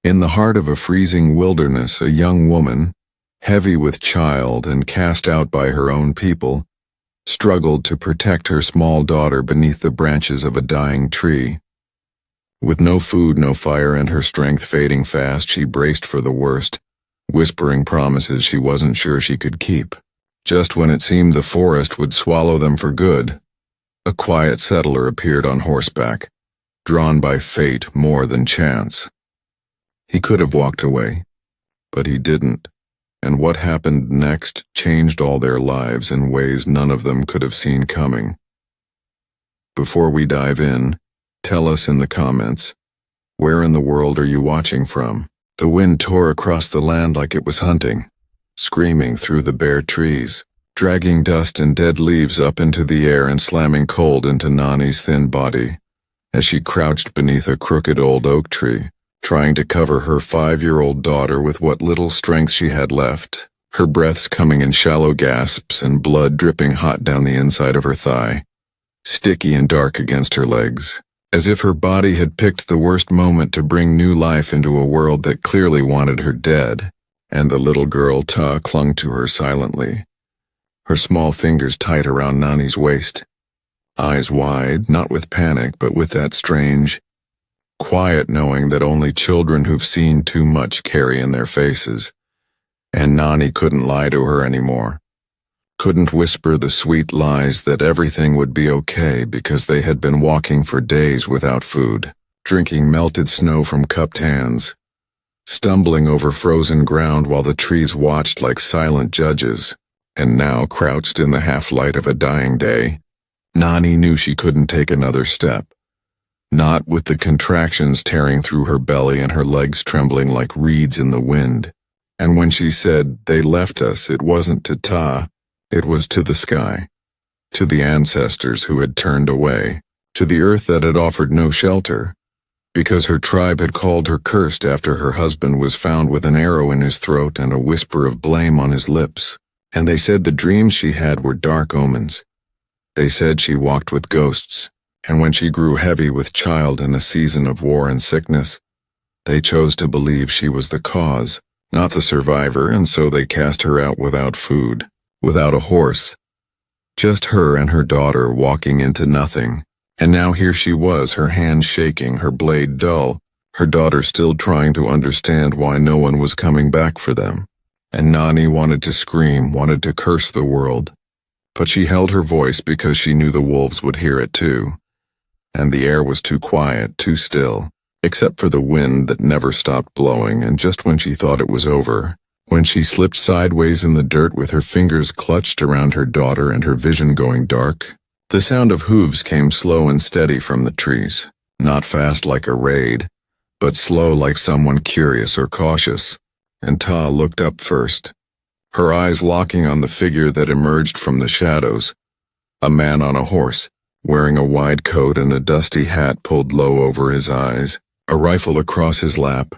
In the heart of a freezing wilderness, a young woman, heavy with child and cast out by her own people, struggled to protect her small daughter beneath the branches of a dying tree. With no food, no fire, and her strength fading fast, she braced for the worst, whispering promises she wasn't sure she could keep. Just when it seemed the forest would swallow them for good, a quiet settler appeared on horseback, drawn by fate more than chance. He could have walked away, but he didn't, and what happened next changed all their lives in ways none of them could have seen coming. Before we dive in, tell us in the comments, where in the world are you watching from? The wind tore across the land like it was hunting, screaming through the bare trees, dragging dust and dead leaves up into the air and slamming cold into Nani's thin body as she crouched beneath a crooked old oak tree, trying to cover her 5-year-old daughter with what little strength she had left, her breaths coming in shallow gasps and blood dripping hot down the inside of her thigh, sticky and dark against her legs, as if her body had picked the worst moment to bring new life into a world that clearly wanted her dead. And the little girl, Ta, clung to her silently, her small fingers tight around Nani's waist, eyes wide, not with panic, but with that strange, quiet knowing that only children who've seen too much carry in their faces. And Nani couldn't lie to her anymore, couldn't whisper the sweet lies that everything would be okay because they had been walking for days without food, drinking melted snow from cupped hands, stumbling over frozen ground while the trees watched like silent judges, and now crouched in the half-light of a dying day. Nani knew she couldn't take another step, not with the contractions tearing through her belly and her legs trembling like reeds in the wind. And when she said, "They left us," it wasn't to Ta, it was to the sky, to the ancestors who had turned away, to the earth that had offered no shelter, because her tribe had called her cursed after her husband was found with an arrow in his throat and a whisper of blame on his lips. And they said the dreams she had were dark omens. They said she walked with ghosts, and when she grew heavy with child in a season of war and sickness, they chose to believe she was the cause, not the survivor, and so they cast her out without food, without a horse. Just her and her daughter walking into nothing. And now here she was, her hand shaking, her blade dull, her daughter still trying to understand why no one was coming back for them. And Nani wanted to scream, wanted to curse the world. But she held her voice because she knew the wolves would hear it too. And the air was too quiet, too still, except for the wind that never stopped blowing, and just when she thought it was over, when she slipped sideways in the dirt with her fingers clutched around her daughter and her vision going dark, the sound of hooves came slow and steady from the trees, not fast like a raid, but slow like someone curious or cautious. And Ta looked up first, her eyes locking on the figure that emerged from the shadows, a man on a horse, wearing a wide coat and a dusty hat pulled low over his eyes, a rifle across his lap,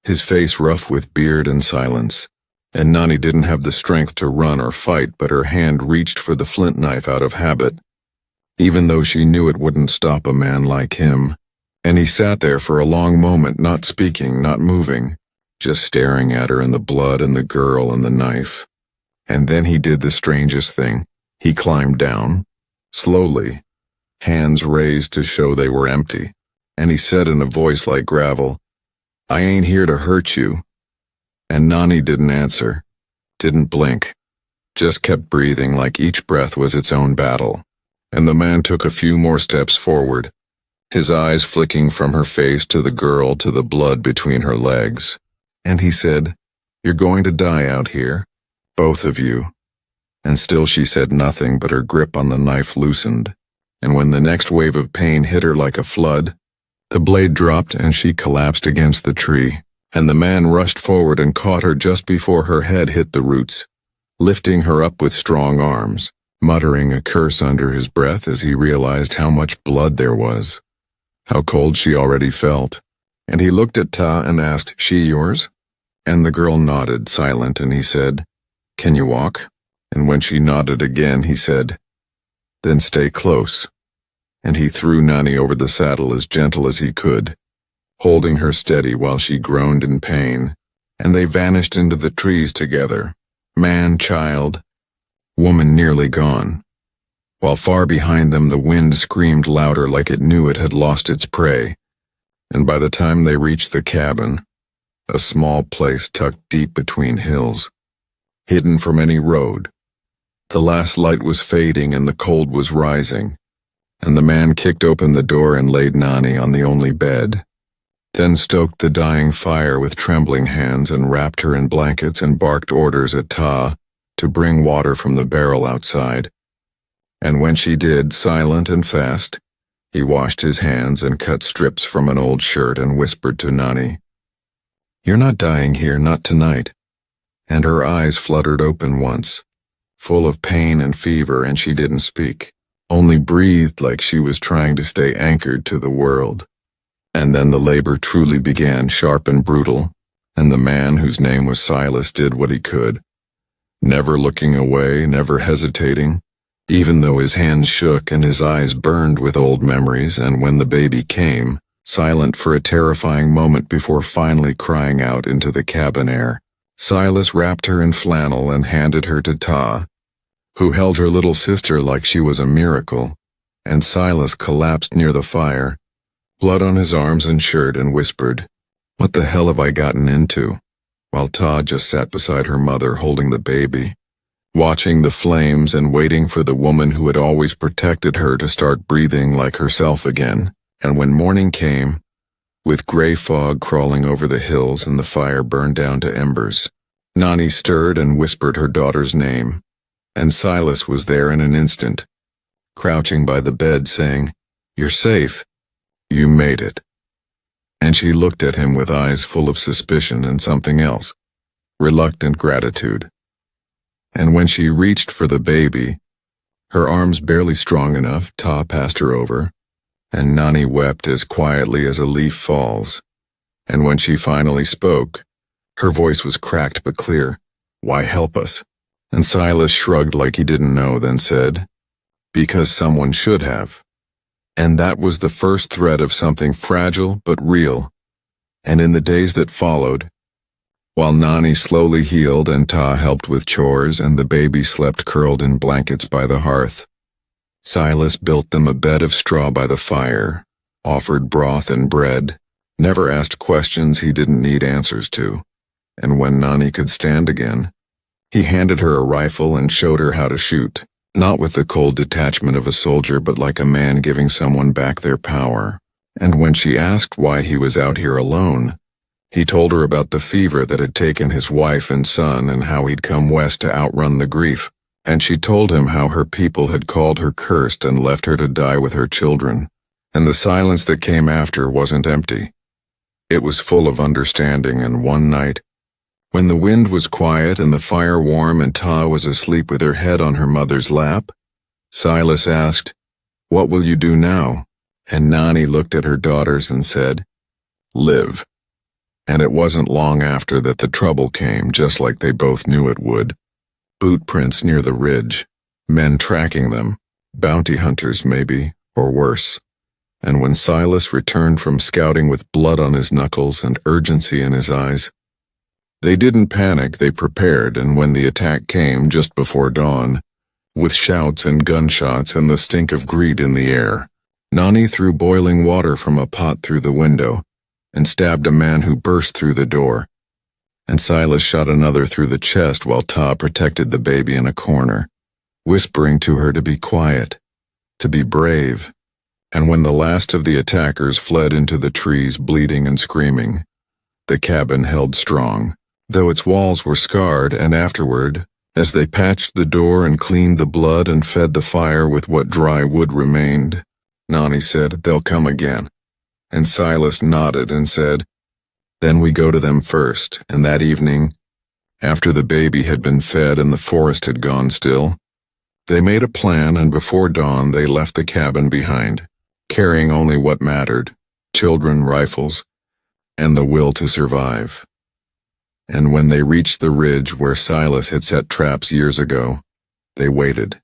his face rough with beard and silence. And Nani didn't have the strength to run or fight, but her hand reached for the flint knife out of habit, even though she knew it wouldn't stop a man like him. And he sat there for a long moment, not speaking, not moving, just staring at her and the blood and the girl and the knife. And then he did the strangest thing. He climbed down, slowly, hands raised to show they were empty, and he said in a voice like gravel, "I ain't here to hurt you." And Nani didn't answer, didn't blink, just kept breathing like each breath was its own battle. And the man took a few more steps forward, his eyes flicking from her face to the girl to the blood between her legs. And he said, "You're going to die out here, both of you." And still she said nothing, but her grip on the knife loosened. And when the next wave of pain hit her like a flood, the blade dropped and she collapsed against the tree. And the man rushed forward and caught her just before her head hit the roots, lifting her up with strong arms, muttering a curse under his breath as he realized how much blood there was, how cold she already felt. And he looked at Ta and asked, "She yours?" And the girl nodded, silent, and he said, "Can you walk?" And when she nodded again, he said, "Then stay close." And he threw Nani over the saddle as gentle as he could, holding her steady while she groaned in pain, and they vanished into the trees together, man, child, woman nearly gone, while far behind them the wind screamed louder like it knew it had lost its prey, and by the time they reached the cabin, a small place tucked deep between hills, hidden from any road, the last light was fading and the cold was rising, and the man kicked open the door and laid Nani on the only bed, then stoked the dying fire with trembling hands and wrapped her in blankets and barked orders at Ta to bring water from the barrel outside. And when she did, silent and fast, he washed his hands and cut strips from an old shirt and whispered to Nani, "You're not dying here, not tonight." And her eyes fluttered open once, full of pain and fever, and she didn't speak, only breathed like she was trying to stay anchored to the world. And then the labor truly began, sharp and brutal, and the man whose name was Silas did what he could, never looking away, never hesitating, even though his hands shook and his eyes burned with old memories. And when the baby came, silent for a terrifying moment before finally crying out into the cabin air, Silas wrapped her in flannel and handed her to Ta, who held her little sister like she was a miracle, and Silas collapsed near the fire, blood on his arms and shirt, and whispered, "What the hell have I gotten into?" while Ta just sat beside her mother holding the baby, watching the flames and waiting for the woman who had always protected her to start breathing like herself again. And when morning came, with gray fog crawling over the hills and the fire burned down to embers, Nani stirred and whispered her daughter's name, and Silas was there in an instant, crouching by the bed saying, "You're safe. You made it." And she looked at him with eyes full of suspicion and something else, reluctant gratitude. And when she reached for the baby, her arms barely strong enough, Ta passed her over, and Nani wept as quietly as a leaf falls. And when she finally spoke, her voice was cracked but clear, "Why help us?" And Silas shrugged like he didn't know, then said, "Because someone should have." And that was the first thread of something fragile but real. And in the days that followed, while Nani slowly healed and Ta helped with chores and the baby slept curled in blankets by the hearth, Silas built them a bed of straw by the fire, offered broth and bread, never asked questions he didn't need answers to, and when Nani could stand again, he handed her a rifle and showed her how to shoot, not with the cold detachment of a soldier but like a man giving someone back their power. And when she asked why he was out here alone, he told her about the fever that had taken his wife and son and how he'd come west to outrun the grief. And she told him how her people had called her cursed and left her to die with her children, and the silence that came after wasn't empty. It was full of understanding. And one night, when the wind was quiet and the fire warm and Ta was asleep with her head on her mother's lap, Silas asked, "What will you do now?" And Nani looked at her daughters and said, "Live." And it wasn't long after that the trouble came, just like they both knew it would. Boot prints near the ridge, men tracking them, bounty hunters maybe, or worse. And when Silas returned from scouting with blood on his knuckles and urgency in his eyes, they didn't panic, they prepared. And when the attack came just before dawn, with shouts and gunshots and the stink of greed in the air, Nani threw boiling water from a pot through the window and stabbed a man who burst through the door. And Silas shot another through the chest while Ta protected the baby in a corner, whispering to her to be quiet, to be brave. And when the last of the attackers fled into the trees bleeding and screaming, the cabin held strong, though its walls were scarred. And afterward, as they patched the door and cleaned the blood and fed the fire with what dry wood remained, Nani said, "They'll come again." And Silas nodded and said, "Then we go to them first." And that evening, after the baby had been fed and the forest had gone still, they made a plan, and before dawn they left the cabin behind, carrying only what mattered, children, rifles, and the will to survive. And when they reached the ridge where Silas had set traps years ago, they waited,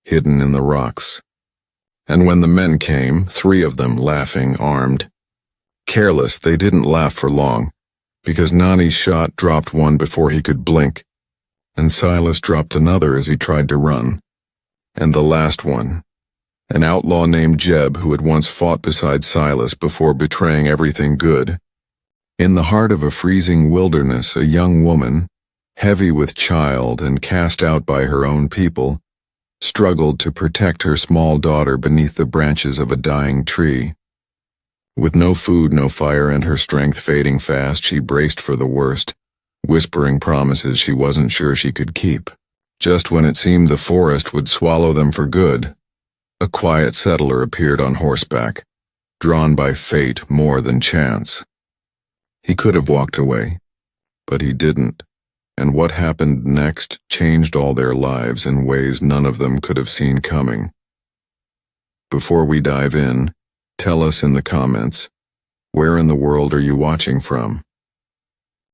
hidden in the rocks. And when the men came, 3 of them laughing, armed, Careless, they didn't laugh for long, because Nani's shot dropped one before he could blink, and Silas dropped another as he tried to run. And the last one, an outlaw named Jeb who had once fought beside Silas before betraying everything good. In the heart of a freezing wilderness, a young woman, heavy with child and cast out by her own people, struggled to protect her small daughter beneath the branches of a dying tree. With no food, no fire, and her strength fading fast, she braced for the worst, whispering promises she wasn't sure she could keep. Just when it seemed the forest would swallow them for good, a quiet settler appeared on horseback, drawn by fate more than chance. He could have walked away, but he didn't, and what happened next changed all their lives in ways none of them could have seen coming. Before we dive in, tell us in the comments, where in the world are you watching from?